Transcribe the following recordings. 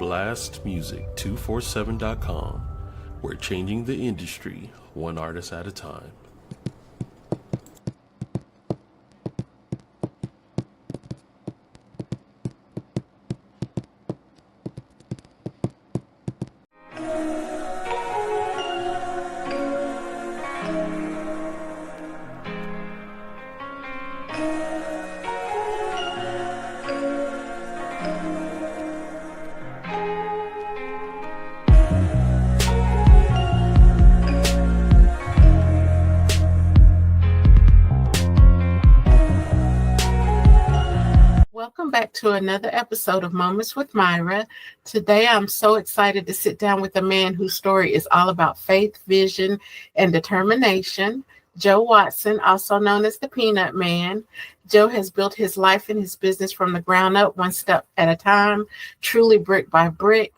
blastmusic247.com. We're changing the industry one artist at a time. Welcome back to another episode of Moments with Myra. Today, I'm so excited to sit down with a man whose story is all about faith, vision, and determination. Joe Watson, also known as the Peanut Man. Joe has built his life and his business from the ground up, one step at a time, truly brick by brick.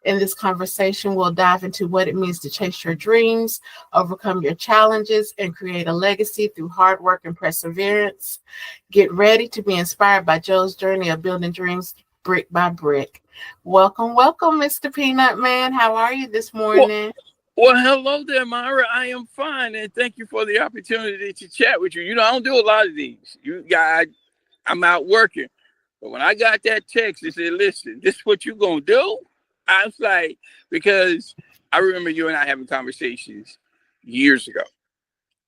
In this conversation, we'll dive into what it means to chase your dreams, overcome your challenges, and create a legacy through hard work and perseverance. Get ready to be inspired by Joe's journey of building dreams brick by brick. Welcome, Mr. Peanut Man. How are you this morning? Well, hello there, Myra. I am fine, and thank you for the opportunity to chat with you. You know, I don't do a lot of these. I'm out working. But when I got that text, it said, listen, this is what you going to do? I was like, because I remember you and I having conversations years ago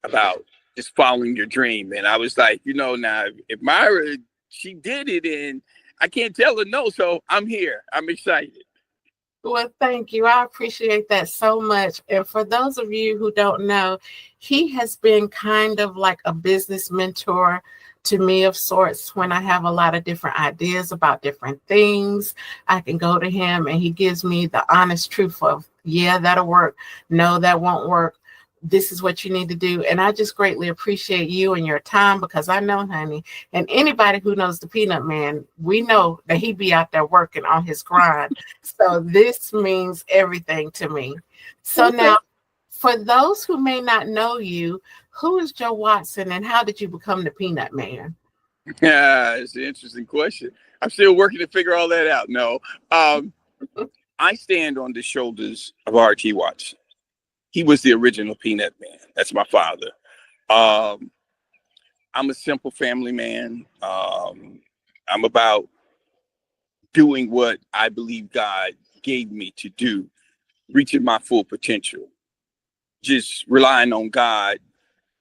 about just following your dream. And I was like, you know, now if Myra, she did it and I can't tell her no. So I'm here. I'm excited. Well, thank you. I appreciate that so much. And for those of you who don't know, he has been kind of like a business mentor to me of sorts. When I have a lot of different ideas about different things, I can go to him and he gives me the honest truth of, yeah, that'll work. No, that won't work. This is what you need to do. And I just greatly appreciate you and your time, because I know, honey, and anybody who knows the Peanut Man, we know that he be out there working on his grind. So this means everything to me. So now, for those who may not know you, who is Joe Watson and how did you become the Peanut Man? Yeah, it's an interesting question. I'm still working to figure all that out. No, I stand on the shoulders of R.T. Watson. He was the original Peanut Man. That's my father. I'm a simple family man. I'm about doing what I believe God gave me to do, reaching my full potential, just relying on God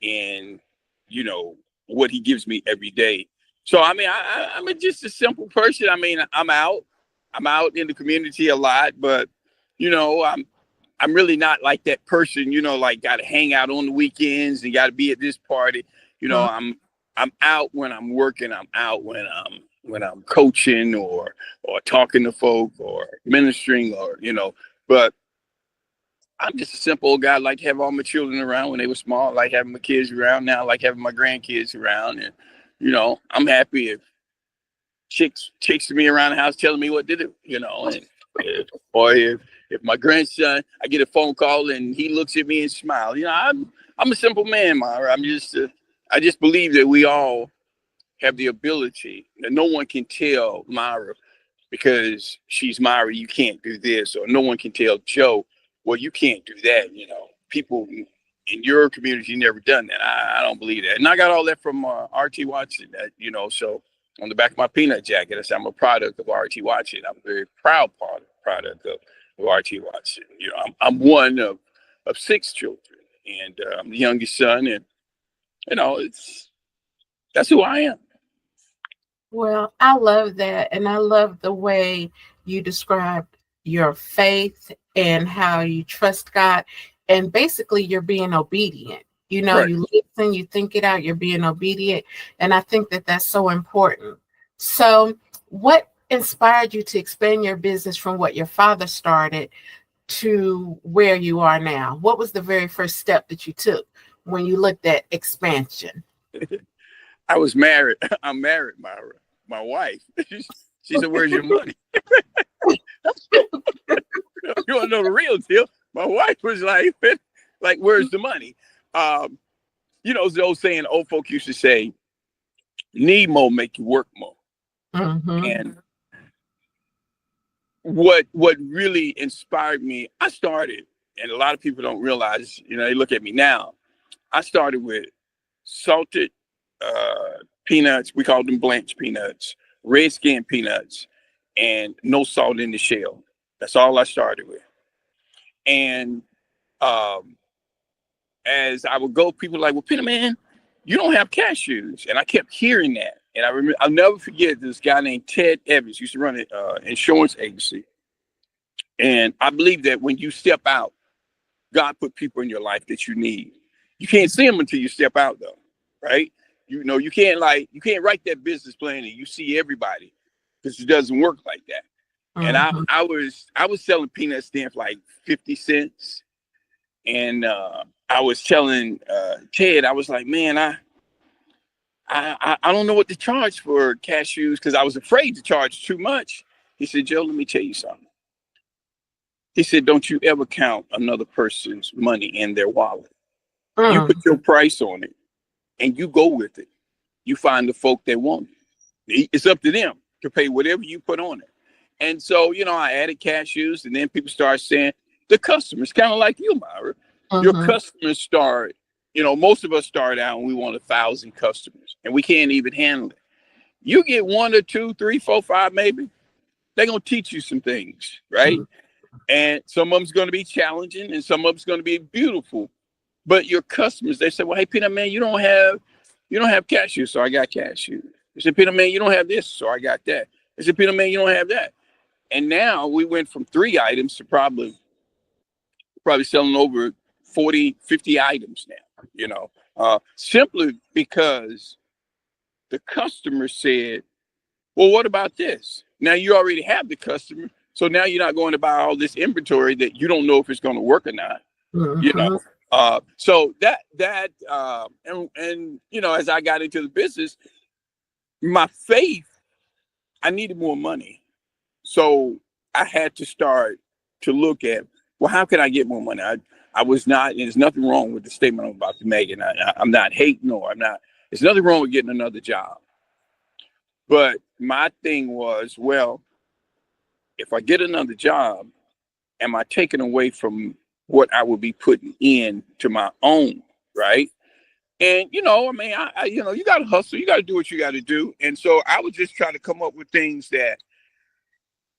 and, you know, what he gives me every day. So, I mean, I'm just a simple person. I mean, I'm out in the community a lot, but, you know, I'm really not like that person, you know, like got to hang out on the weekends and got to be at this party. You know, I'm out when I'm working. I'm out when I'm coaching or talking to folk or ministering or, you know, but I'm just a simple old guy. I like to have all my children around when they were small. I like having my kids around now. I like having my grandkids around. And, you know, I'm happy if chicks to me around the house telling me what to do, you know, and or if my grandson, I get a phone call and he looks at me and smiles. You know, I'm a simple man, Myra. I just believe that we all have the ability that no one can tell Myra because she's Myra, you can't do this, or no one can tell Joe, well, you can't do that. You know, people in your community never done that. I don't believe that. And I got all that from R.T. Watson, that, you know, so on the back of my peanut jacket, I say I'm a product of R.T. Watson. I'm a very proud product of R.T. Watson. You know, I'm one of 6 children, and I'm the youngest son, and, you know, that's who I am. Well, I love that. And I love the way you described your faith and how you trust God. And basically, you're being obedient. You know, Right. You listen, you think it out, you're being obedient. And I think that that's so important. So what inspired you to expand your business from what your father started to where you are now? What was the very first step that you took when you looked at expansion? I was married. I'm married, Myra. My wife. She said, "Where's your money?" You want to know the real deal? My wife was like, "Where's the money?" You know, the old saying, old folk used to say, "Need more, make you work more." Mm-hmm. And what really inspired me, I started, and a lot of people don't realize, they look at me now. I started with salted peanuts. We call them blanched peanuts, red skin peanuts, and no salt in the shell. That's all I started with. And um, as I would go, people were like, well, Peter, man, you don't have cashews. And I kept hearing that. And I remember, I'll never forget this guy named Ted Evans used to run an insurance agency. And I believe that when you step out, God put people in your life that you need. You can't see them until you step out, though, right? You can't write that business plan and you see everybody, because it doesn't work like that. And Mhm. I was selling peanuts then for like 50 cents. And I was telling Ted, I was like, man, I don't know what to charge for cashews, because I was afraid to charge too much. He said, Joe, let me tell you something. He said, don't you ever count another person's money in their wallet. You put Mm. your price on it and you go with it. You find the folk that want it. It's up to them to pay whatever you put on it. And so, I added cashews, and then people start saying, the customers, kind of like you, Myra, your Mhm. customers start, most of us start out and we want 1,000 customers and we can't even handle it. You get 1 or 2, 3, 4, 5, maybe, they're going to teach you some things, right? Mhm. And some of them's going to be challenging and some of them's going to be beautiful. But your customers, they say, well, hey, Peter, man, you don't have cashews, so I got cashews. They said, Peter, man, you don't have this, so I got that. They said, Peter, man, you don't have that. And now we went from 3 items to probably selling over 40, 50 items now, simply because the customer said, well, what about this? Now you already have the customer. So now you're not going to buy all this inventory that you don't know if it's going to work or not, you know? Mhm. So and as I got into the business, my faith, I needed more money. So I had to start to look at, well, how can I get more money? I was not, and there's nothing wrong with the statement I'm about to make. And I'm not hating, or there's nothing wrong with getting another job. But my thing was, well, if I get another job, am I taking away from what I would be putting in to my own, right? And you got to hustle, you got to do what you got to do. And so I was just trying to come up with things that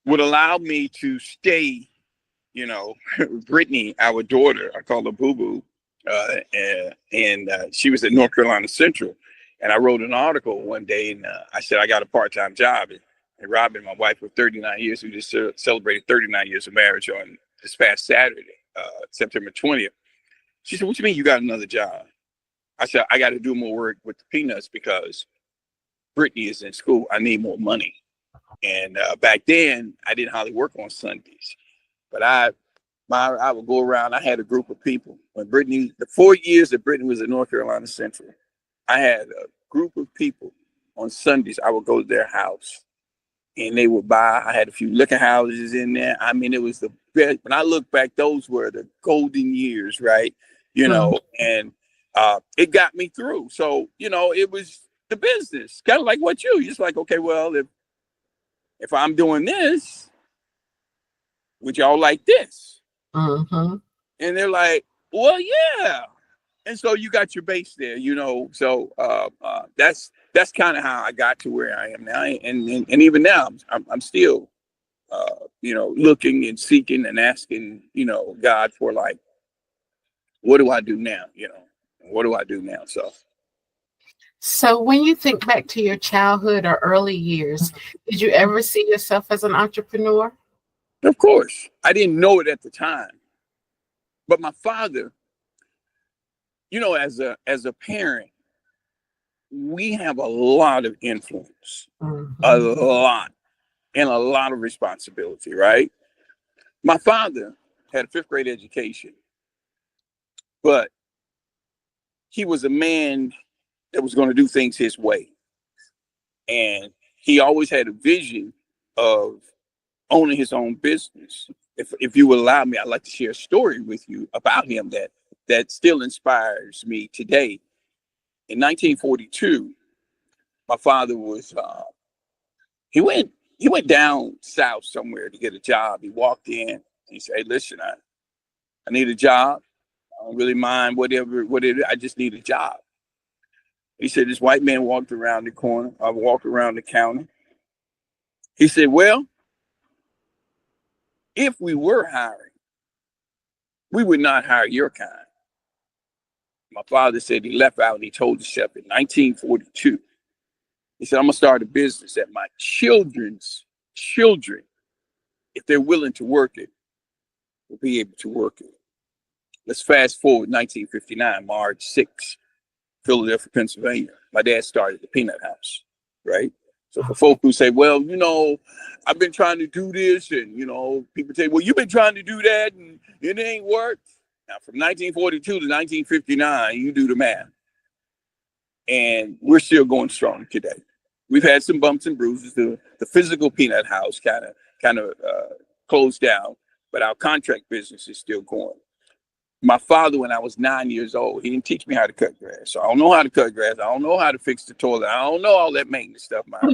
would allow me to stay. Brittany, our daughter, I call her Boo Boo, and she was at North Carolina Central. And I wrote an article one day, and I said I got a part-time job. And Robin, my wife, for 39 years, we just celebrated 39 years of marriage on this past Saturday, September 20th. She said, what you mean you got another job? I said, I got to do more work with the peanuts because Brittany is in school. I need more money. And back then, I didn't hardly work on Sundays. But I would go around. I had a group of people. When the 4 years that Brittany was at North Carolina Central, I had a group of people on Sundays. I would go to their house and they would buy. I had a few liquor houses in there. I mean, it was the best. When I look back, those were the golden years, right? Mhm. And it got me through. So, it was the business, kind of like what you're just like, okay, well, if I'm doing this, would y'all like this? Mhm. And they're like, well, yeah. And so you got your base there, So that's kind of how I got to where I am now, and even now I'm still looking and seeking and asking God for, like, what do I do now? What do I do now? So So when you think back to your childhood or early years, did you ever see yourself as an entrepreneur? of course I didn't know it at the time, but my father, as a parent, we have a lot of influence, a Mhm. lot, and a lot of responsibility, right? My father had a fifth grade education, but he was a man that was going to do things his way. And he always had a vision of owning his own business. If you will allow me, I'd like to share a story with you about him that still inspires me today. In 1942, my father he went He went down south somewhere to get a job. He walked in. He said, "Hey, listen, I need a job. I don't really mind what it is. I just need a job." He said, this white man walked around the corner. I walked around the counter. He said, "Well, if we were hiring, we would not hire your kind." My father said he left out and he told the chef in 1942. He said, "I'm going to start a business that my children's children, if they're willing to work it, will be able to work it." Let's fast forward 1959, March 6th, Philadelphia, Pennsylvania. My dad started the Peanut House, right? So for folk who say, "Well, I've been trying to do this," and, people say, "Well, you've been trying to do that and it ain't worked." Now, from 1942 to 1959, you do the math. And we're still going strong today. We've had some bumps and bruises. The physical Peanut House kind of closed down, but our contract business is still going. My father, when I was 9 years old, he didn't teach me how to cut grass. So I don't know how to cut grass. I don't know how to fix the toilet. I don't know all that maintenance stuff, Myra.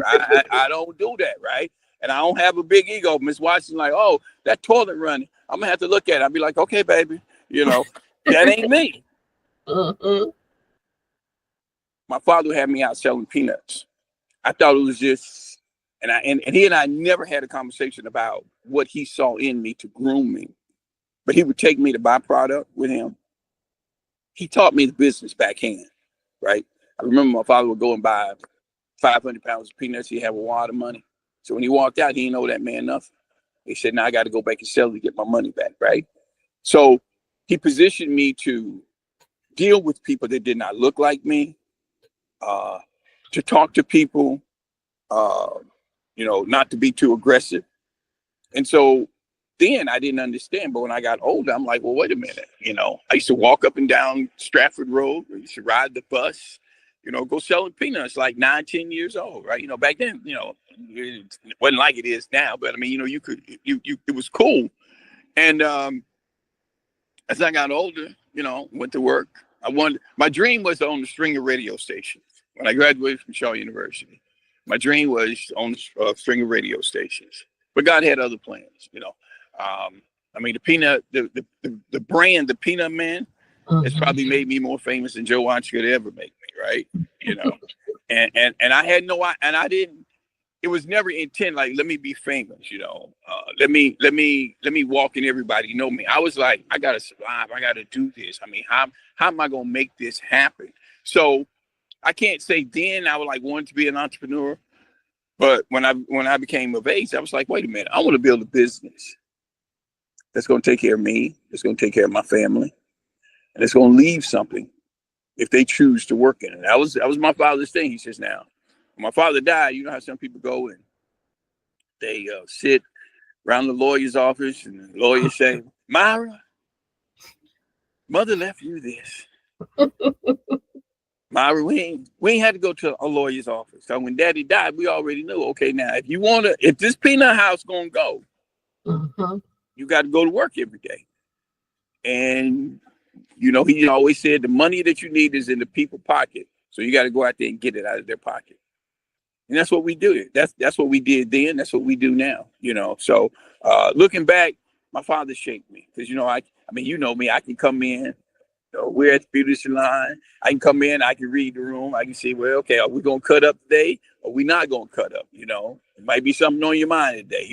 I don't do that, right? And I don't have a big ego. Miss Watson's like, "Oh, that toilet running. I'm going to have to look at it." I'll be like, "Okay, baby. That ain't me." Mm-hmm. My father had me out selling peanuts. I thought it was just, and he and I never had a conversation about what he saw in me to groom me. But he would take me to buy product with him. He taught me the business backhand, right? I remember my father would go and buy 500 pounds of peanuts. He had a wad of money. So when he walked out, he didn't owe that man nothing. He said, "Now I got to go back and sell to get my money back," right? So he positioned me to deal with people that did not look like me, to talk to people, not to be too aggressive. And so then I didn't understand. But when I got older, I'm like, well, wait a minute. I used to walk up and down Stratford Road. I used to ride the bus, go selling peanuts like 9, 10 years old, right? Back then, it wasn't like it is now. But I mean, you could, it was cool. And as I got older, went to work. My dream was to own a string of radio stations. When I graduated from Shaw University, my dream was to own a string of radio stations. But God had other plans, I mean, the brand, the Peanut Man, has probably made me more famous than Joe Arch could ever make me, right? And I had I didn't. It was never intent like, let me be famous, let me walk and everybody know me. I was like, I gotta survive. I gotta do this. I mean, how am I gonna make this happen? So I can't say then I would like want to be an entrepreneur, but when I became of age, I was like, wait a minute, I want to build a business that's gonna take care of me, it's gonna take care of my family, and it's gonna leave something if they choose to work in it. That was my father's thing. He says, now, when my father died, you know how some people go and they sit around the lawyer's office and the lawyer say, "Myra, mother left you this." Myra, we ain't had to go to a lawyer's office. So when daddy died, we already knew, okay, now if this peanut house gonna go, you got to go to work every day. And he always said the money that you need is in the people's pocket. So you got to go out there and get it out of their pocket. And that's what we do. That's what we did then. That's what we do now. So looking back, my father shaped me because I mean, me. I can come in. We're at the beauty salon. I can come in. I can read the room. I can see, well, okay, are we gonna cut up today? Or we not gonna cut up? It might be something on your mind today.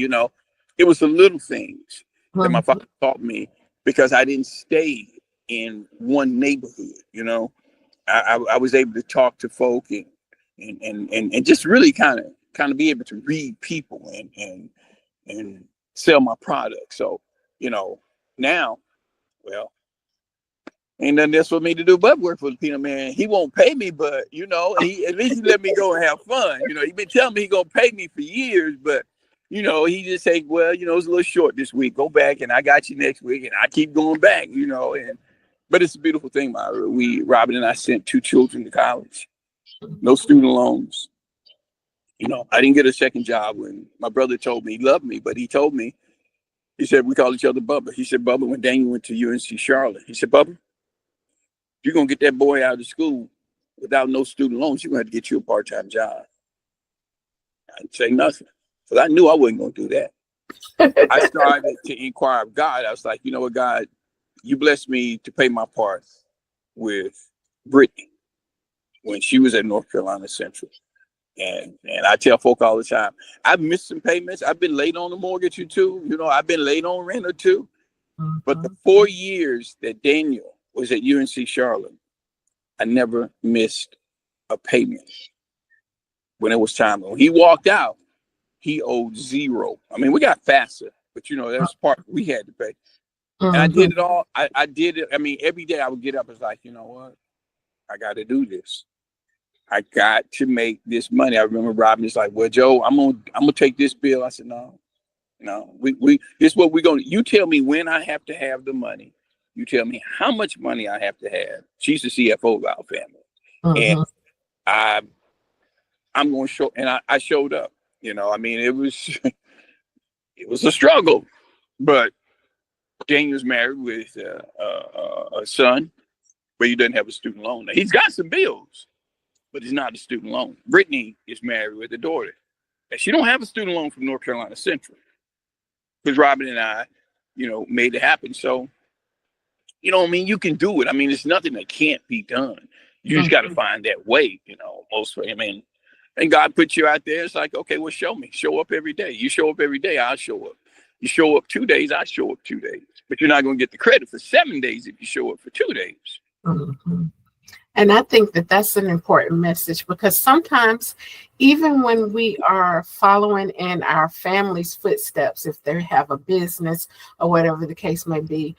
It was the little things that my father taught me because I didn't stay in one neighborhood. I was able to talk to folk and just really kind of be able to read people and sell my product. So, now, well, ain't nothing else for me to do but work for the Peanut Man. He won't pay me, but he at least he let me go and have fun. He been telling me he gonna pay me for years, but he just say, well, it's a little short this week. Go back and I got you next week, and I keep going back, but it's a beautiful thing, Myra. Robin and I sent 2 children to college. No student loans. I didn't get a second job when my brother told me he loved me, but he told me, he said, we call each other Bubba. He said, Bubba, when Daniel went to UNC Charlotte, he said, Bubba, you're going to get that boy out of school without no student loans. You're going to have to get you a part-time job. I didn't say nothing. because I knew I wasn't going to do that. I started to inquire of God. I was like, you know what, God, you blessed me to pay my part with Brittany when she was at North Carolina Central. And I tell folk all the time, I've missed some payments. I've been late on the mortgage or two. You know, I've been late on rent or two. But the 4 years that Daniel was at UNC Charlotte, I never missed a payment when it was time. When he walked out, he owed zero. I mean, we got faster, but you know, that was part we had to pay. And I did it all. I did it. I mean, every day I would get up. It's like, you know what? I got to do this. I got to make this money. I remember Robin is like, well, Joe, I'm gonna take this bill. I said, no, we this is what we're gonna. You tell me when I have to have the money. You tell me how much money I have to have. She's the CFO of our family, and I'm going to show. And I showed up. You know, I mean, it was it was a struggle, but Daniel's married with a son, but he doesn't have a student loan. He's got some bills, but it's not a student loan. Brittany is married with a daughter, and she don't have a student loan from North Carolina Central because Robin and I, you know, made it happen. So, you know, I mean, you can do it. I mean, it's nothing that can't be done. You just got to find that way, you know, I mean, and God put you out there. It's like, okay, well, show me. Show up every day. You show up every day, I'll show up. You show up 2 days, I show up 2 days. But you're not going to get the credit for 7 days if you show up for 2 days. And I think that that's an important message, because sometimes even when we are following in our family's footsteps, if they have a business or whatever the case may be,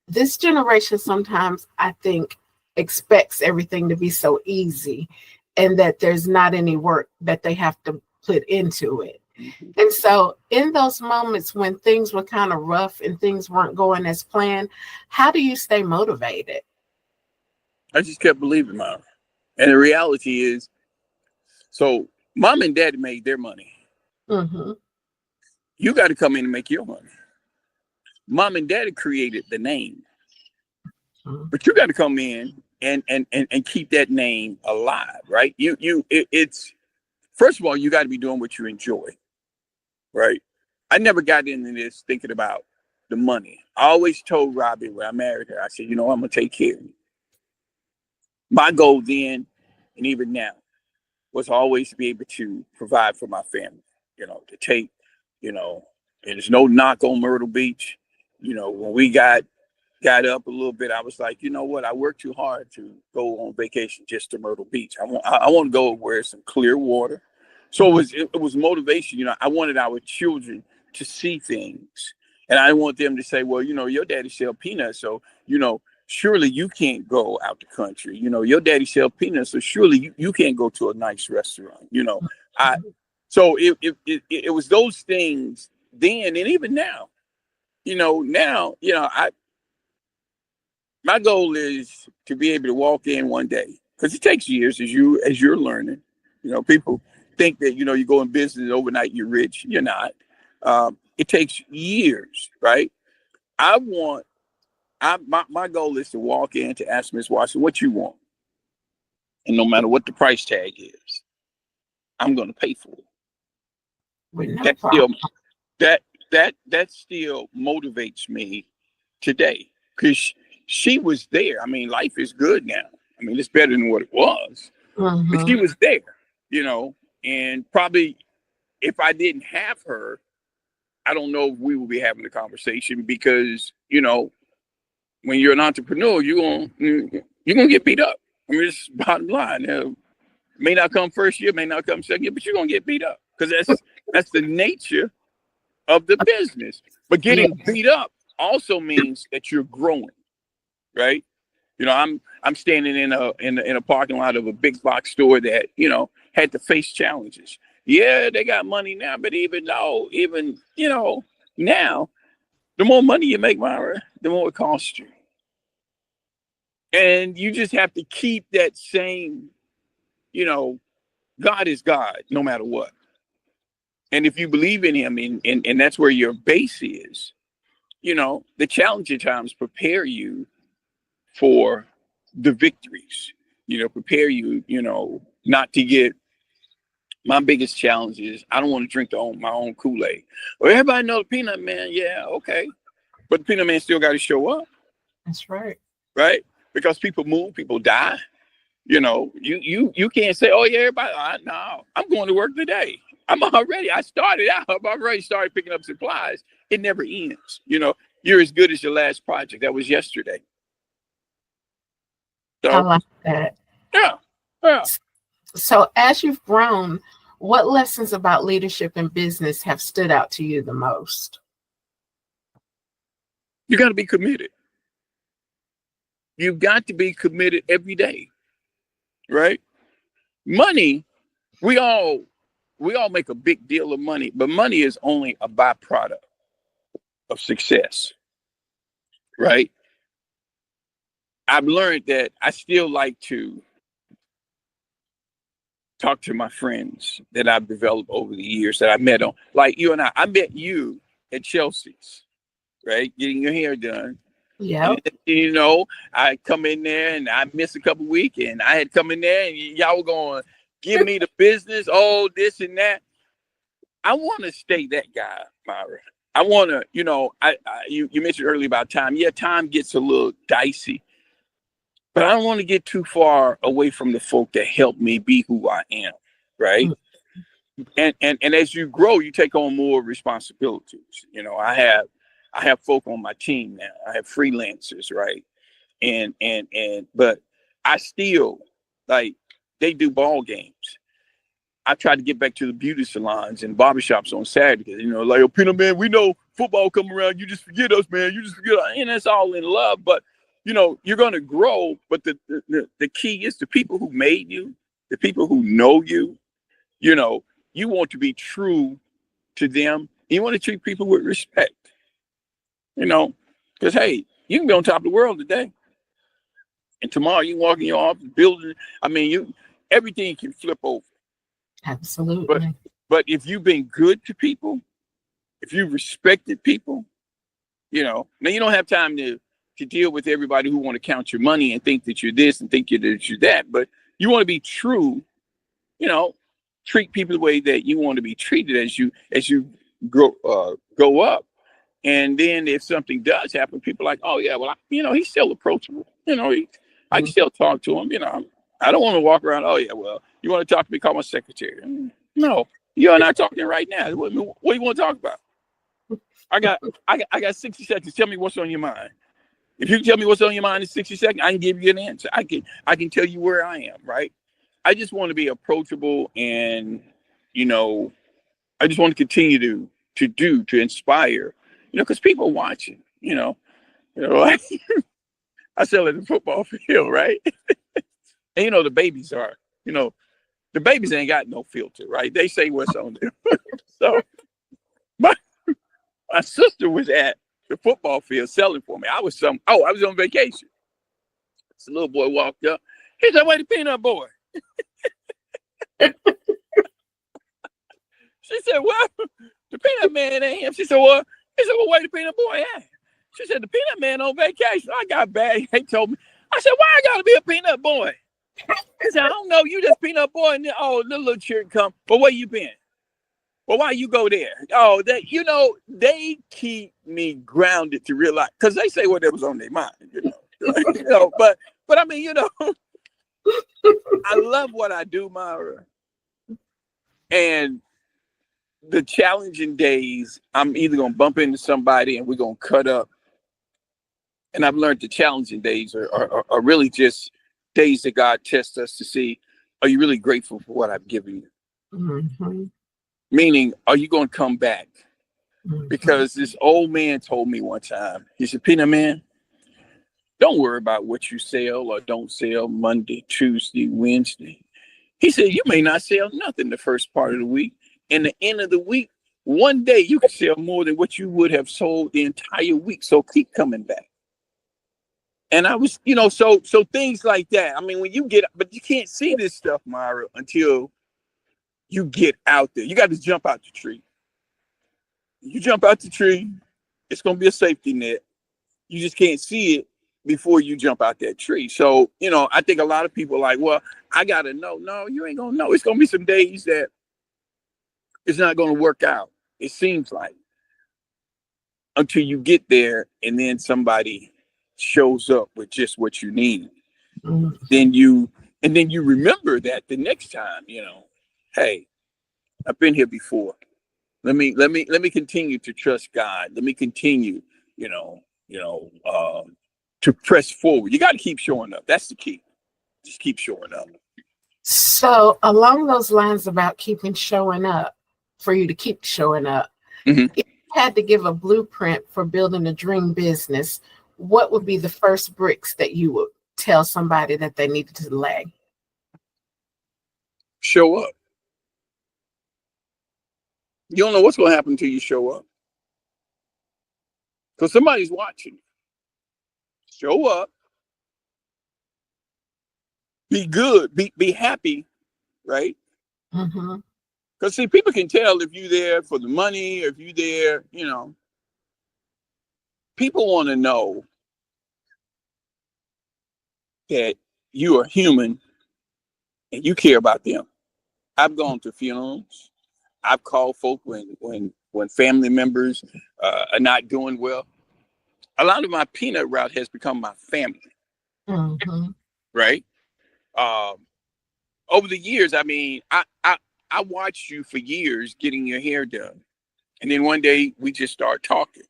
this generation sometimes, I think, expects everything to be so easy and that there's not any work that they have to put into it. And so in those moments when things were kind of rough and things weren't going as planned, how do you stay motivated? I just kept believing, Myra. And the reality is, so mom and dad made their money. You got to come in and make your money. Mom and dad created the name, but you got to come in and keep that name alive, right? It's first of all, you got to be doing what you enjoy, right? I never got into this thinking about the money. I always told Robbie when I married her, I said, you know, I'm gonna take care of you. My goal then, and even now, was always to be able to provide for my family, you know, to take, you know, and there's no knock on Myrtle Beach. You know, when we got up a little bit, I was like, you know what? I worked too hard to go on vacation just to Myrtle Beach. I want to go where there's some clear water. So it was motivation. You know, I wanted our children to see things, and I want them to say, well, you know, your daddy sell peanuts, so you know, surely you can't go out the country. You know, your daddy sell peanuts, so surely you can't go to a nice restaurant. You know, so it was those things then, and even now. You know, now, you know, my goal is to be able to walk in one day, because it takes years as you're learning. You know, people think that, you know, you go in business overnight, you're rich. You're not. It takes years, right? My goal is to walk in to ask Miss Watson what you want, and no matter what the price tag is, I'm going to pay for it. That still motivates me today, because she was there. I mean, life is good now. I mean, it's better than what it was, but she was there, you know, and probably if I didn't have her, I don't know if we would be having the conversation, because, you know, when you're an entrepreneur, you're gonna get beat up. I mean, it's bottom line. May not come first year, may not come second year, but you're gonna get beat up, because that's the nature of the business. But getting beat up also means that you're growing, right? You know, I'm standing in a parking lot of a big box store that, you know, had to face challenges. Yeah, they got money now, but even you know, now, the more money you make, Myra, the more it costs you. And you just have to keep that same, you know, God is God no matter what. And if you believe in him, and that's where your base is, you know, the challenging times prepare you for the victories, you know, prepare you, you know, not to get My biggest challenge is I don't want to drink my own Kool-Aid. Well, everybody know the Peanut Man. Yeah, okay. But the Peanut Man still got to show up. That's right. Right? Because people move, people die. You know, you can't say, oh, yeah, everybody. No, I'm going to work today. I started out. I've already started picking up supplies. It never ends. You know, you're as good as your last project. That was yesterday. I So, like that. yeah. Yeah. So, as you've grown, what lessons about leadership and business have stood out to you the most? You got to be committed. You've got to be committed every day. Right? Money, we all make a big deal of money, but money is only a byproduct of success. Right? I've learned that I still like to talk to my friends that I've developed over the years that I met on, like you and I met you at Chelsea's, right? Getting your hair done. Yeah. You know, I come in there and I missed a couple weekends. I had come in there and y'all were going to give me the business, all this and that. I want to stay that guy, Myra. I want to, you know, you mentioned earlier about time. Yeah, time gets a little dicey. But I don't want to get too far away from the folk that help me be who I am, right? And as you grow, you take on more responsibilities. You know, I have folk on my team now. I have freelancers, right? But I still, like, they do ball games. I try to get back to the beauty salons and barbershops on Saturday because, you know, like, oh, Peanut Man, we know football come around. You just forget us, man. You just forget us. And that's all in love. But, you know, you're going to grow. But the key is the people who made you, the people who know you, you know, you want to be true to them. You want to treat people with respect, you know, because, hey, you can be on top of the world today. And tomorrow you walk in your office building. I mean, everything can flip over. Absolutely. But if you've been good to people, if you've respected people, you know, now you don't have time to deal with everybody who want to count your money and think that you're this and think that you're that. But you want to be true, you know, treat people the way that you want to be treated as you go up. And then if something does happen, people are like, oh yeah, well, you know, he's still approachable. You know, I can still talk to him. You know, I don't want to walk around. Oh yeah, well, you want to talk to me? Call my secretary. No, you and I talking right now. What do you want to talk about? I got 60 seconds. Tell me what's on your mind. If you tell me what's on your mind in 60 seconds, I can give you an answer. I can tell you where I am. Right. I just want to be approachable, and you know, I just want to continue to inspire. You know, because people are watching. You know, like I sell at the football field, right? And you know, the babies ain't got no filter, right? They say what's on there. So my sister was at the football field selling for me. I was on vacation. This little boy walked up. He said, "Wait, the peanut boy." She said, "Well, the peanut man ain't him." She said, "Well," he said, "Well, where the peanut boy at?" She said, "The peanut man on vacation." I got bad. They told me. I said, "Why I gotta be a peanut boy?" He said, "I don't know. You just peanut boy." And then, oh, the little children come. But where you been? Well, why you go there? Oh, they keep me grounded to realize, because they say whatever was on their mind, but I mean, I love what I do, Myra. And the challenging days, I'm either going to bump into somebody and we're going to cut up. And I've learned the challenging days are really just days that God tests us to see, are you really grateful for what I've given you? Mm-hmm. Meaning, are you going to come back? Mm-hmm. Because this old man told me one time, he said, "Peanut Man, don't worry about what you sell or don't sell Monday, Tuesday, Wednesday." He said, "You may not sell nothing the first part of the week. And the end of the week, one day you can sell more than what you would have sold the entire week. So keep coming back." And I was, so things like that. I mean, when you but you can't see this stuff, Myra, until you get out there. You got to jump out the tree. You jump out the tree, it's going to be a safety net. You just can't see it before you jump out that tree. So, I think a lot of people are like, well, I got to know. No, you ain't going to know. It's going to be some days that It's not going to work out. It seems like, until you get there and then somebody shows up with just what you need. Mm. Then you remember that the next time, hey, I've been here before. Let me continue to trust God. Let me continue, you know, to press forward. You got to keep showing up. That's the key. Just keep showing up. So along those lines about keeping showing up, for you to keep showing up, Mhm. if you had to give a blueprint for building a dream business, what would be the first bricks that you would tell somebody that they needed to lay? Show up. You don't know what's going to happen until you show up, because somebody's watching. Show up. Be good. Be happy, right? Mm-hmm. Because see, people can tell if you're there for the money, if you're there, people want to know that you are human and you care about them. I've gone to funerals. I've called folk when family members are not doing well. A lot of my peanut route has become my family, Mm-hmm. right? Um, Over the years, I mean, I watched you for years getting your hair done, and then one day we just start talking.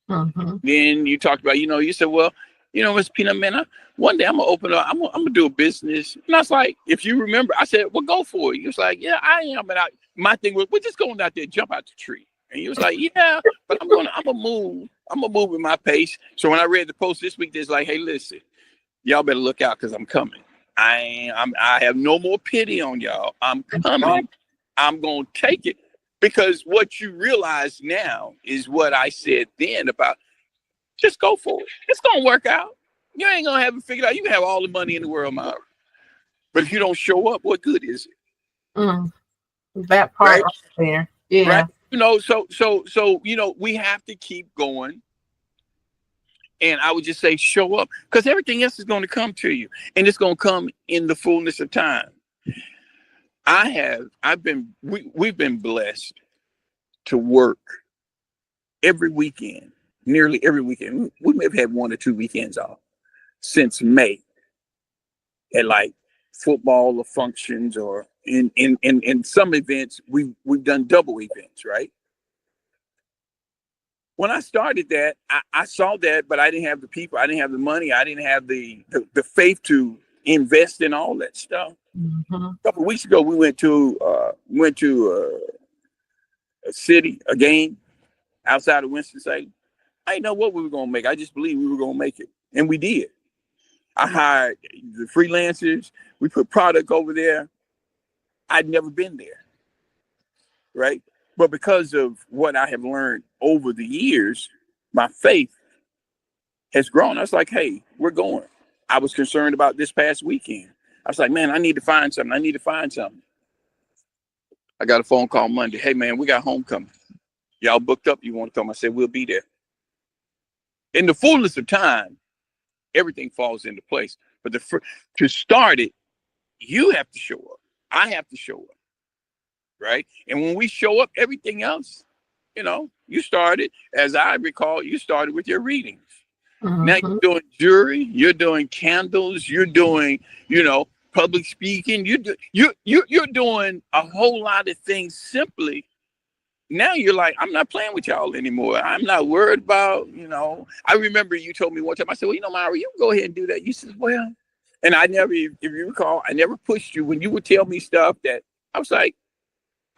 Mm-hmm. Then you talked about, you said, well, Miss Peanut Man, one day I'm gonna open up, I'm gonna do a business. And I was like, if you remember, I said, well, go for it. You was like, yeah, I am. And my thing was, we're just going out there, jump out the tree. And he was like, yeah, but I'm gonna move. I'm gonna move at my pace. So when I read the post this week, there's like, hey, listen, y'all better look out because I'm coming. I have no more pity on y'all. I'm coming. I'm gonna take it. Because what you realize now is what I said then about, just go for it. It's gonna work out. You ain't gonna have it figured out. You can have all the money in the world, Myra, but if you don't show up, what good is it? Mm. That part Right? right there. Right? Yeah. So we have to keep going. And I would just say, show up, because everything else is going to come to you, and it's going to come in the fullness of time. We've been blessed to work every weekend, nearly every weekend. We may have had 1 or 2 weekends off since May, at like football or functions, or in some events we've done double events, right? When I started that, I saw that, but I didn't have the people, I didn't have the money, I didn't have the faith to invest in all that stuff. Mm-hmm. A couple of weeks ago, we went to a game outside of Winston-Salem. I didn't know what we were gonna make. I just believed we were gonna make it, and we did. I hired the freelancers. We put product over there. I'd never been there, right? But because of what I have learned over the years, my faith has grown. I was like, hey, we're going. I was concerned about this past weekend. I was like, man, I need to find something. I need to find something. I got a phone call Monday. Hey, man, we got homecoming. Y'all booked up? You want to come? I said, we'll be there. In the fullness of time, everything falls into place. But to start it, you have to show up. I have to show up, right? And when we show up, everything else, you started, as I recall, you started with your readings. Now Mm-hmm. you're doing jewelry, you're doing candles, you're doing, public speaking. You're doing a whole lot of things simply. Now you're like, I'm not playing with y'all anymore. I'm not worried about, I remember you told me one time, I said, well, Myra, you can go ahead and do that. You said, well, and I never, if you recall, I never pushed you when you would tell me stuff that I was like,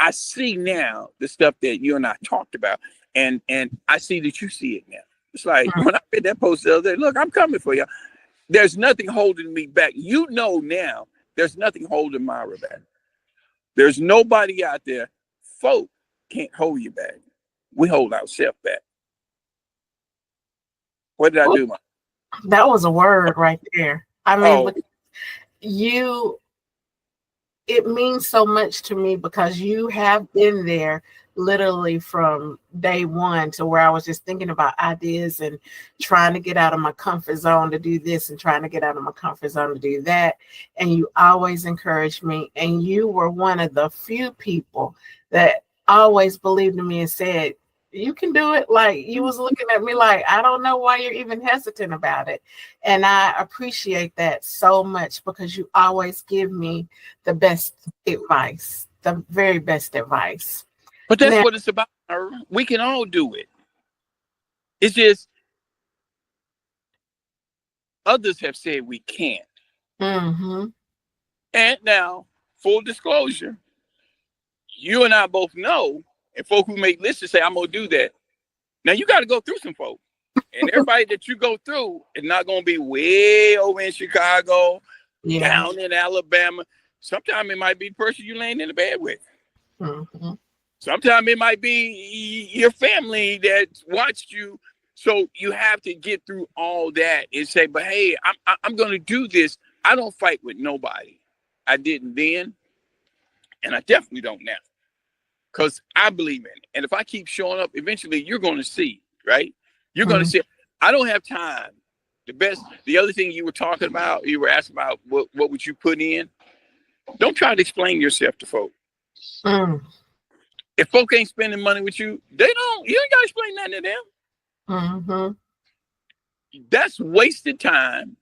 I see now the stuff that you and I talked about, and I see that you see it now. It's like when I read that post the other day, look, I'm coming for you. There's nothing holding me back. Now, there's nothing holding Myra back. There's nobody out there. Folk can't hold you back. We hold ourselves back. What did I do, Myra? That was a word right there. I mean, Oh, it means so much to me because you have been there literally from day one, to where I was just thinking about ideas and trying to get out of my comfort zone to do this and trying to get out of my comfort zone to do that. And you always encouraged me. And you were one of the few people that always believed in me and said, you can do it. Like, you was looking at me like, I don't know why you're even hesitant about it. And I appreciate that so much, because you always give me the best advice, the very best advice. But that's Now, what it's about. We can all do it. It's just others have said we can't. mm-hmm. And now, full disclosure, you and I both know, and folk who make lists say, I'm going to do that. Now, you got to go through some folk. And everybody that you go through is not going to be way over in Chicago, down in Alabama. Sometimes it might be the person you laying in the bed with. Mm-hmm. Sometimes it might be your family that watched you. So you have to get through all that and say, but hey, I'm going to do this. I don't fight with nobody. I didn't then, and I definitely don't now, because I believe in it. And if I keep showing up, eventually you're going to see, right? You're going to see. I don't have time. The other thing you were talking about, you were asking about what would you put in? Don't try to explain yourself to folk. If folk ain't spending money with you, you ain't got to explain nothing to them. Mm-hmm. That's wasted time.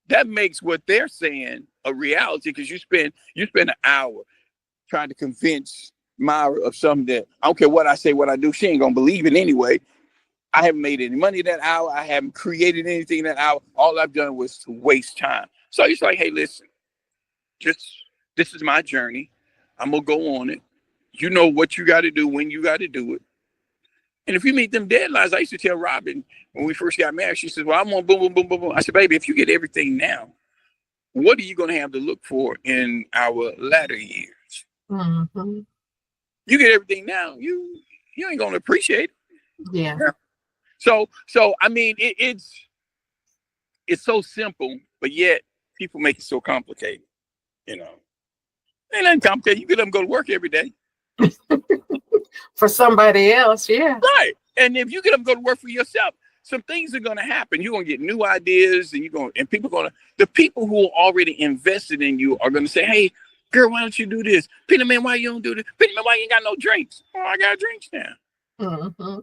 That makes what they're saying a reality, because you spend an hour trying to convince Myra of something that, I don't care what I say, what I do, she ain't gonna believe it anyway. I haven't made any money that hour. I haven't created anything that hour. All I've done was to waste time. So it's like, hey, listen, this is my journey. I'm gonna go on it. You know what you got to do when you got to do it. And if you meet them deadlines, I used to tell Robin when we first got married, she says, well, I'm on boom, boom, boom, boom, boom. I said, baby, if you get everything now, what are you going to have to look for in our latter years? Mm-hmm. You get everything now, you ain't going to appreciate it. Yeah. So I mean, it's so simple, but yet people make it so complicated. Ain't nothing complicated. You get them go to work every day. For somebody else, yeah. Right. And if you get them go to work for yourself, some things are going to happen. You're going to get new ideas, and the people who are already invested in you are going to say, hey, girl, why don't you do this? Peanut Man, why you don't do this? Peanut Man, why you ain't got no drinks? Oh, I got drinks now. Mm-hmm.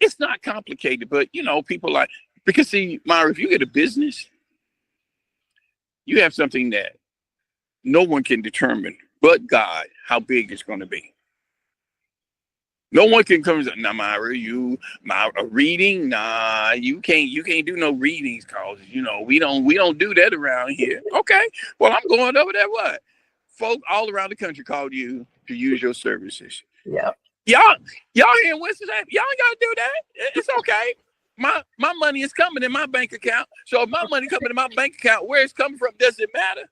It's not complicated, but people like, because see, Myra, if you get a business, you have something that no one can determine but God how big it's going to be. No one can come and say, nah, Myra, a reading? Nah, you can't do no readings, cause we don't do that around here. Okay, well, I'm going over there. What? Folk all around the country called you to use your services. Yep. Y'all here in Winston, y'all ain't gotta do that. It's okay. My money is coming in my bank account. So if my money coming in my bank account, where it's coming from, does it matter?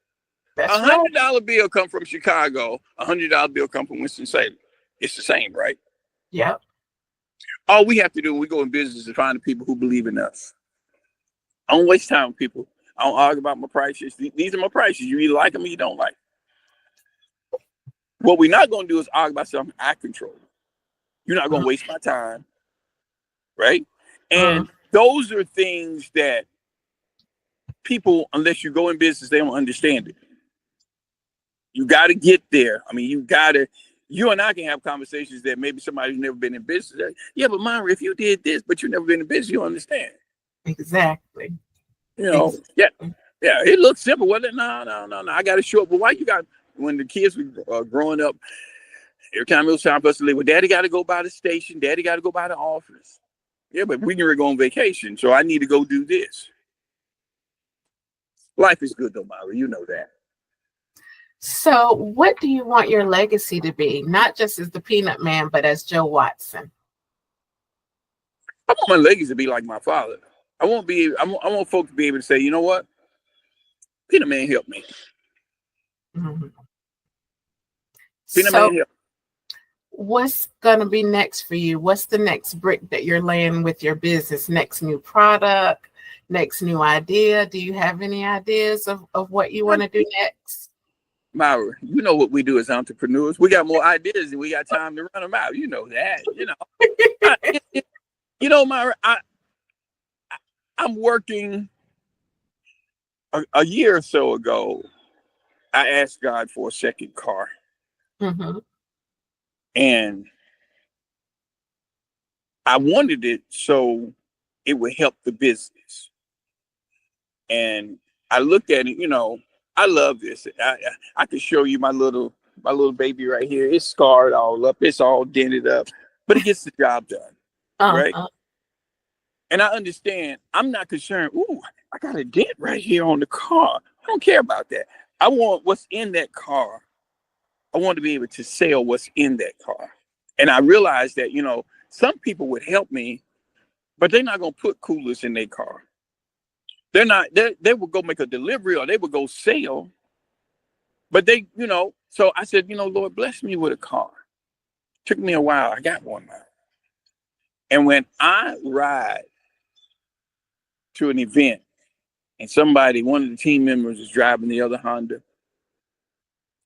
That's $100 bill come from Chicago, $100 bill come from Winston-Salem. It's the same, right? Yep. All we have to do when we go in business is find the people who believe in us. I don't waste time with people. I don't argue about my prices. These are my prices. You either like them or you don't like them. What we're not going to do is argue about something I control. You're not going to waste my time, right? And those are things that people, unless you go in business, they don't understand it. You got to get there. I mean, you and I can have conversations that maybe somebody who's never been in business. Yeah, but Myra, if you did this, but you've never been in business, you understand. Exactly. Yeah, it looks simple. Well, no. I got to show up. But why when the kids were growing up, every time it was time for us to leave, well, Daddy got to go by the station. Daddy got to go by the office. Yeah, but we can go on vacation, so I need to go do this. Life is good though, Myra. You know that. So what do you want your legacy to be? Not just as the Peanut Man, but as Joe Watson. I want my legacy to be like my father. I want folks to be able to say, you know what? Peanut Man helped me. Mm-hmm. Peanut Man helped me. What's going to be next for you? What's the next brick that you're laying with your business? Next new product? Next new idea? Do you have any ideas of what you want to do next? Myra, you know what we do as entrepreneurs. We got more ideas than we got time to run them out. You know that. Myra, I'm working. A year or so ago, I asked God for a second car. Mm-hmm. And I wanted it so it would help the business. And I looked at it, I love this. I could show you my little baby right here. It's scarred all up. It's all dented up, but it gets the job done, right? And I understand. I'm not concerned. Ooh, I got a dent right here on the car. I don't care about that. I want what's in that car. I want to be able to sell what's in that car. And I realized that, some people would help me, but they're not going to put coolers in their car. They're not, they will go make a delivery or they will go sell. But they, so I said, Lord, bless me with a car. Took me a while. I got one now. And when I ride to an event and one of the team members is driving the other Honda,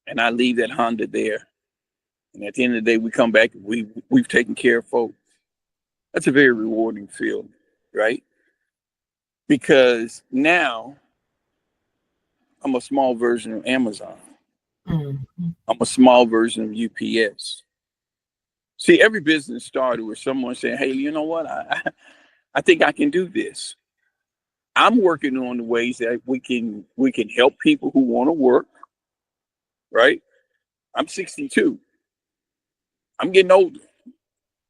and I leave that Honda there, and at the end of the day, we come back, we've taken care of folks. That's a very rewarding feeling, right? Because now I'm a small version of Amazon. Mm-hmm. I'm a small version of UPS. See, every business started with someone saying, hey, you know what? I think I can do this. I'm working on the ways that we can help people who want to work, right? I'm 62. I'm getting older.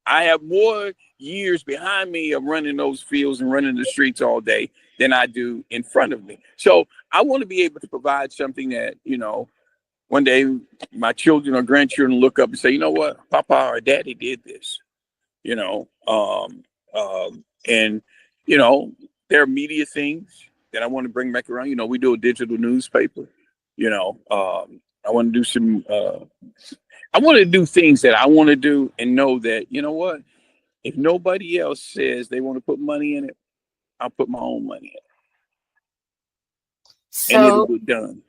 I have more years behind me of running those fields and running the streets all day than I do in front of me. So I want to be able to provide something that, one day my children or grandchildren look up and say, you know what, Papa or Daddy did this, and, there are media things that I want to bring back around. We do a digital newspaper, I want to do I want to do things that I want to do and know that, you know what, if nobody else says they want to put money in it, I'll put my own money in it. And it'll So be done.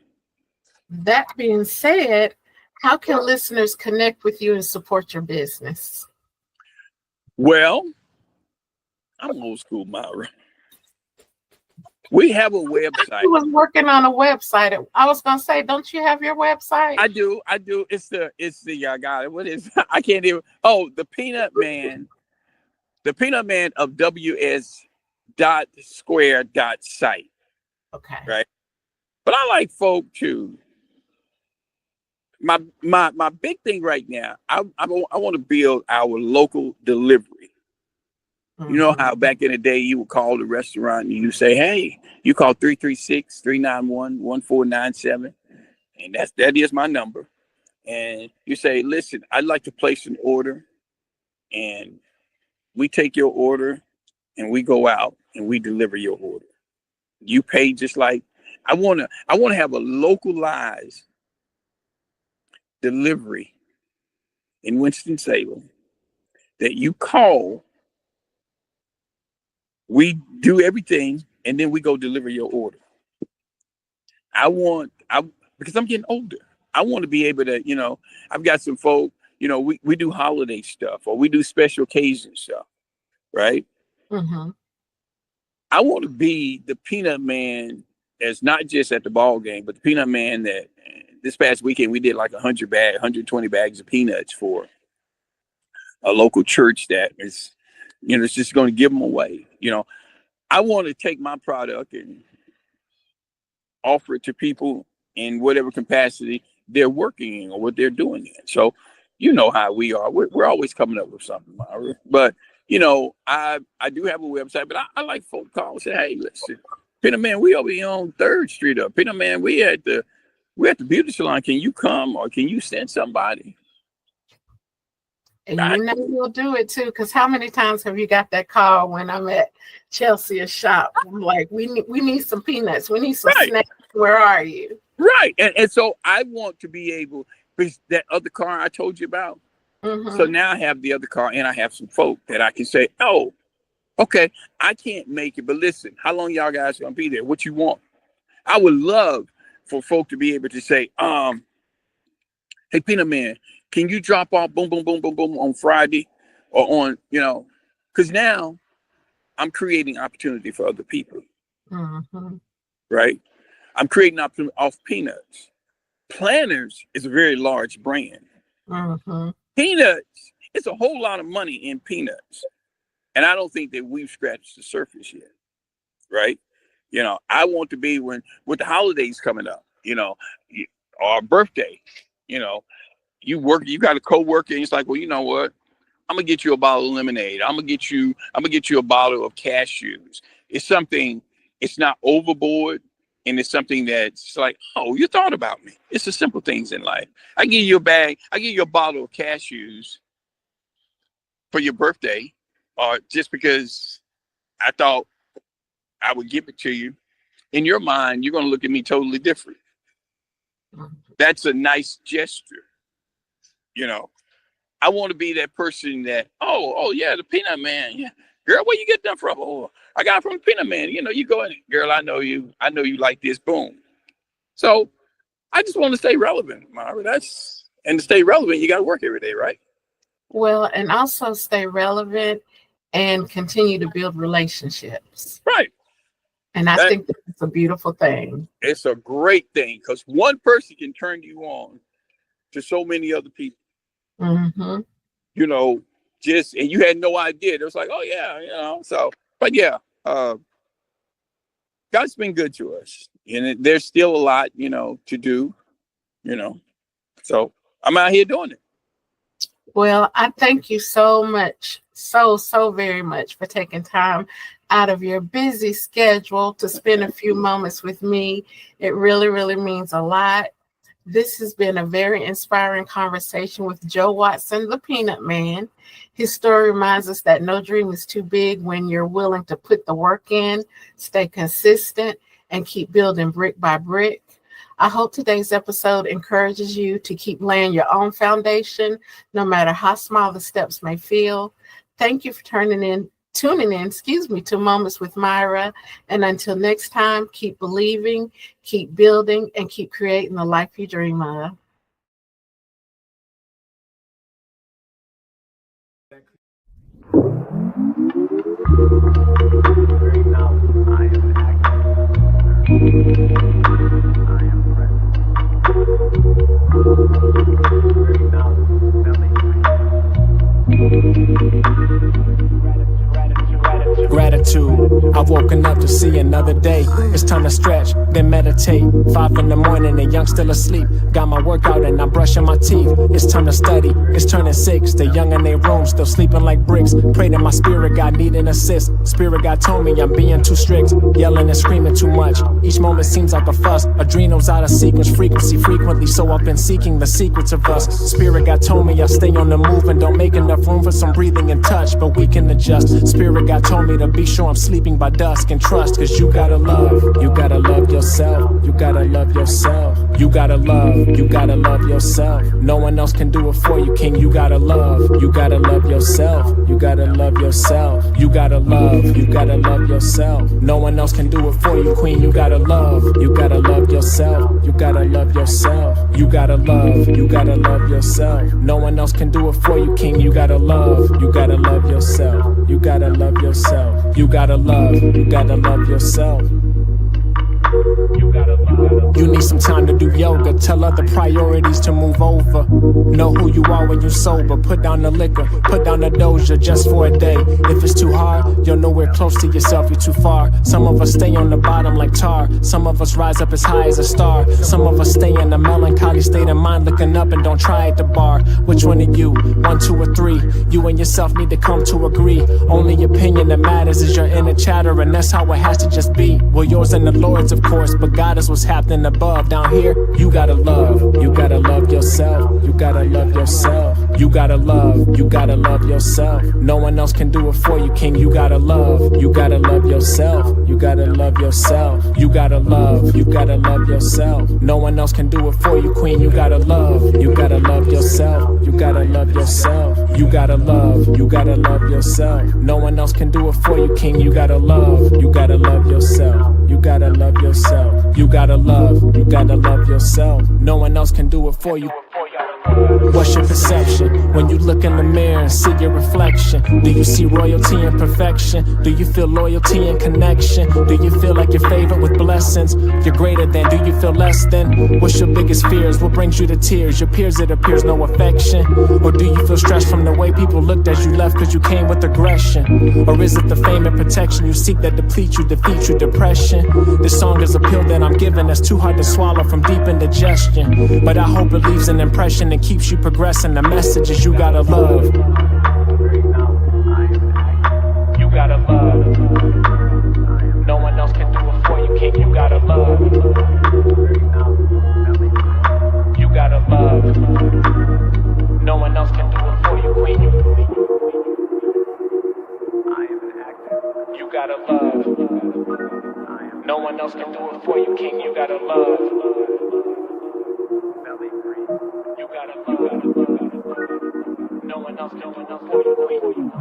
that being said, how can listeners connect with you and support your business? Well, I'm old school, Myra. We have a website. I was working on a website. I was gonna say, don't you have your website? I do. It's the I got it. What is I can't even the Peanut Man. The Peanut Man of ws.square.site. Okay. Right. But I like folk too. My big thing right now, I want to build our local delivery. Mm-hmm. You know how back in the day you would call the restaurant and you say, hey, you call 336-391-1497. And that is my number. And you say, listen, I'd like to place an order. And we take your order and we go out and we deliver your order. You pay just like I wanna have a localized delivery in Winston-Salem that you call. We do everything, and then we go deliver your order. Because I'm getting older. I want to be able to, I've got some folk, we do holiday stuff or we do special occasion stuff, right? Mm-hmm. I want to be the Peanut Man that's not just at the ball game, but the Peanut Man that this past weekend we did like 120 bags of peanuts for a local church that is, it's just going to give them away. I want to take my product and offer it to people in whatever capacity they're working in or what they're doing in. So, you know how we are. We're always coming up with something, Myra. But, I do have a website, but I like folk call and say, hey, listen, Peanut Man, we over here on 3rd Street up. Peanut Man, we at the beauty salon. Can you come or can you send somebody? And you'll do it too, because how many times have you got that call when I'm at Chelsea's shop? I'm like, we need some peanuts. We need some snacks. Where are you? Right. And so I want to be able, because that other car I told you about. Mm-hmm. So now I have the other car and I have some folk that I can say, oh, okay, I can't make it, but listen, how long y'all guys gonna be there? What you want? I would love for folk to be able to say, hey, Peanut Man, can you drop off boom, boom, boom, boom, boom on Friday or on, because now I'm creating opportunity for other people. Mm-hmm. Right? I'm creating opportunity off peanuts. Planners is a very large brand. Mm-hmm. Peanuts. It's a whole lot of money in peanuts. And I don't think that we've scratched the surface yet. Right? You know, I want to be with the holidays coming up, you know, or birthday, you know, you got a coworker and it's like, well, you know what? I'm gonna get you a bottle of lemonade. I'm gonna get you a bottle of cashews. It's something, it's not overboard, and it's something that's like, oh, you thought about me. It's the simple things in life. I give you a bottle of cashews for your birthday, or just because I thought I would give it to you. In your mind, you're gonna look at me totally different. That's a nice gesture, you know. I want to be that person that, oh yeah, the Peanut Man. Yeah. Girl, where you get that from? Oh, I got it from the Peanut Man. You know, you go in, girl, I know you like this, boom. So I just want to stay relevant, Myra. And to stay relevant, you gotta work every day, right? Well, and also stay relevant and continue to build relationships. Right. And I think that's a beautiful thing. It's a great thing because one person can turn you on to so many other people. Mm-hmm. You know, and you had no idea. It was like, oh yeah, you know. So, but yeah, God's been good to us, and there's still a lot, you know, to do, you know. So I'm out here doing it. Well, I thank you so much, so very much for taking time out of your busy schedule to spend a few moments with me. It really, really means a lot. This has been a very inspiring conversation with Joe Watson, the Peanut Man. His story reminds us that no dream is too big when you're willing to put the work in, stay consistent, and keep building brick by brick. I hope today's episode encourages you to keep laying your own foundation, no matter how small the steps may feel. Thank you for tuning in, to Moments with Myra. And until next time, keep believing, keep building, and keep creating the life you dream of. Gratitude, I've woken up to see another day. It's time to stretch, then meditate. 5 in the morning and young still asleep. Got my workout and I'm brushing my teeth. It's time to study, it's turning 6. The young in their room still sleeping like bricks. Pray to my spirit God need an assist. Spirit God told me I'm being too strict. Yelling and screaming too much. Each moment seems like a fuss. Adrenals out of sequence, frequency frequently. So I've been seeking the secrets of us. Spirit God told me I'll stay on the move and don't make enough room for some breathing and touch. But we can adjust. Spirit God told me to be sure I'm sleeping by dusk and trust. Cause you gotta love yourself. You gotta love yourself. You gotta love yourself. No one else can do it for you, King. You gotta love yourself. You gotta love yourself. You gotta love yourself. No one else can do it for you, Queen. You gotta love yourself. You gotta love yourself. You gotta love yourself. No one else can do it for you, King. You gotta love yourself. You gotta love yourself. You gotta love yourself. You need some time to do yoga. Tell other priorities to move over. Know who you are when you sober. Put down the liquor, put down the doja just for a day. If it's too hard, you're nowhere close to yourself, you're too far. Some of us stay on the bottom like tar. Some of us rise up as high as a star. Some of us stay in a melancholy state of mind, looking up and don't try at the bar. Which one are you? 1, 2, or 3? You and yourself need to come to agree. Only opinion that matters is your inner chatter, and that's how it has to just be. Well, yours and the Lord's, of course, but God is what's happening above. Down here, you gotta love yourself. You gotta love yourself. You gotta love yourself. No one else can do it for you, King. You gotta love yourself. You gotta love yourself. You gotta love yourself. No one else can do it for you, Queen. You gotta love yourself. You gotta love yourself. You gotta love yourself. No one else can do it for you, King. You gotta love yourself. You gotta love yourself. You gotta love yourself. No one else can do it for you. What's your perception when you look in the mirror and see your reflection? Do you see royalty and perfection? Do you feel loyalty and connection? Do you feel like you're favored with blessings? You're greater than, do you feel less than? What's your biggest fears? What brings you to tears? Your peers, it appears no affection. Or do you feel stressed from the way people looked as you left cause you came with aggression? Or is it the fame and protection you seek that depletes you, defeats you, depression? This song is a pill that I'm giving that's too hard to swallow from deep indigestion. But I hope it leaves an impression and keeps you progressing. The message is you gotta love. You gotta love. No one else can do it for you, King. You gotta love. You gotta love. No one else can do it for you, Queen. You gotta love. No one else can do it for you, King. You gotta love. You gotta love. No one else can do it for you, Queen.